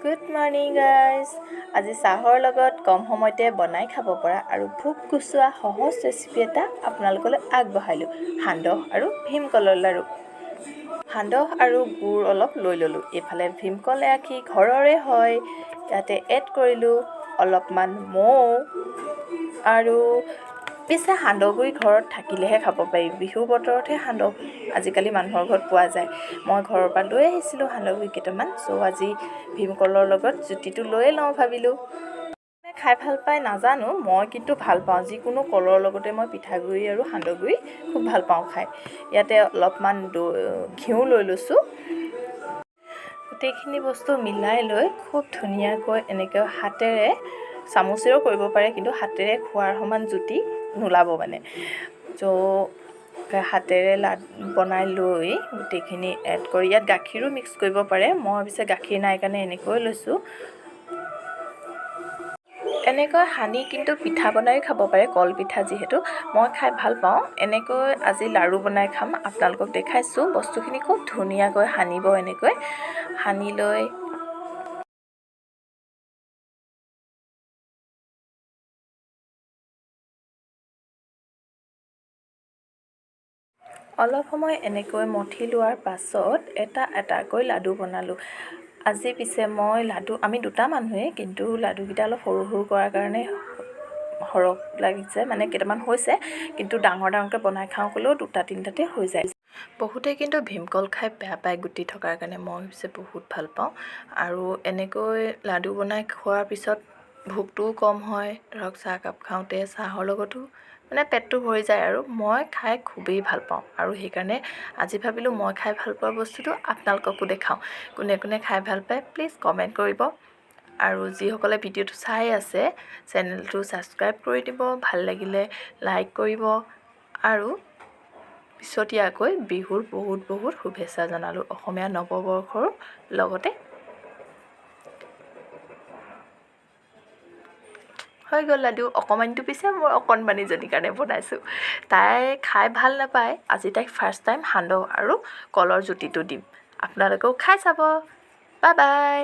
Good morning guys. আজি চাহৰ লগত কম সময়তে বনাই খাব পৰা আৰু ভোক গুচোৱা সহজ ৰেচিপি এটা আপোনালোকলৈ আগবঢ়ালোঁ। সান্দহ আৰু ভীমকলৰ লাড়ু। সান্দহ আৰু গুড় অলপ লৈ ল'লোঁ। এইফালে ভীমকল এআখি ঘৰৰে হয়, ইয়াতে এড কৰিলোঁ অলপমান মৌ আৰু পিছে সান্দহগুড়ি ঘৰত থাকিলেহে খাব পাৰি। বিহু বতৰতহে সান্দহ আজিকালি মানুহৰ ঘৰত পোৱা যায়। মই ঘৰৰ পৰা লৈ আহিছিলোঁ সান্দহগুড়ি কেইটামান। আজি ভীমকলৰ লগত জুতিটো লৈয়ে লওঁ ভাবিলোঁ। খাই ভাল পাই নাজানো, মই কিন্তু ভাল পাওঁ। যিকোনো কলৰ লগতে মই পিঠাগুড়ি আৰু সান্দহগুড়ি খুব ভাল পাওঁ খাই। ইয়াতে অলপমান ঘিউ লৈ লৈছোঁ। গোটেইখিনি বস্তু মিলাই লৈ খুব ধুনীয়াকৈ এনেকৈ হাতেৰে, চামুচেৰেও কৰিব পাৰে, কিন্তু হাতেৰে খোৱাৰ সমান জুতি নোলাব মানে। হাতেৰে বনাই লৈ গোটেইখিনি এড কৰি, ইয়াত গাখীৰো মিক্স কৰিব পাৰে। মই পিছে গাখীৰ নাই কাৰণে এনেকৈ লৈছোঁ। এনেকৈ সানি কিন্তু পিঠা বনাই খাব পাৰে, কল পিঠা যিহেতু মই খাই ভাল পাওঁ। এনেকৈ আজি লাড়ু বনাই খাম, আপোনালোকক দেখাইছোঁ। বস্তুখিনি খুব ধুনীয়াকৈ সানিব। এনেকৈ সানি লৈ অলপ সময় এনেকৈ মঠি লোৱাৰ পাছত এটা এটাকৈ লাডু বনালোঁ। আজি পিছে মই আমি দুটা মানুহেই, কিন্তু লাডুকেইটা অলপ সৰু সৰু কৰাৰ কাৰণে সৰহ লাগিছে, মানে কেইটামান হৈছে, কিন্তু ডাঙৰকৈ বনাই খাওঁ ক'লেও দুটা তিনিটাতে হৈ যায়। বহুতে কিন্তু ভীমকল খাই বেয়া পায় গুটি থকাৰ কাৰণে, মই পিছে বহুত ভাল পাওঁ। আৰু এনেকৈ লাডু বনাই খোৱাৰ পিছত ভোকটোও কম হয়। ধৰক চাহকাপ খাওঁতে চাহৰ লগতো মানে পেটটো ভৰি যায় আৰু মই খাই খুবেই ভাল পাওঁ। আৰু সেইকাৰণে আজি ভাবিলোঁ মই খাই ভাল পোৱা বস্তুটো আপোনালোককো দেখাওঁ। কোনে কোনে খাই ভাল পায় প্লিজ কমেণ্ট কৰিব। আৰু যিসকলে ভিডিঅ'টো চাই আছে চেনেলটো ছাবস্ক্ৰাইব কৰি দিব, ভাল লাগিলে লাইক কৰিব। আৰু পিছতীয়াকৈ বিহুৰ বহুত বহুত শুভেচ্ছা জনালোঁ অসমীয়া নৱবৰ্ষৰ লগতে। হৈ গ'ল লাডু। অকণমানিটো পিছে মোৰ অকণমানিজনীৰ কাৰণে বনাইছোঁ। তাই খাই ভাল নাপায়। আজি তাইক ফাৰ্ষ্ট টাইম সান্দহ আৰু কলৰ জুতিটো দিম। আপোনালোকেও খাই চাব। Bye bye.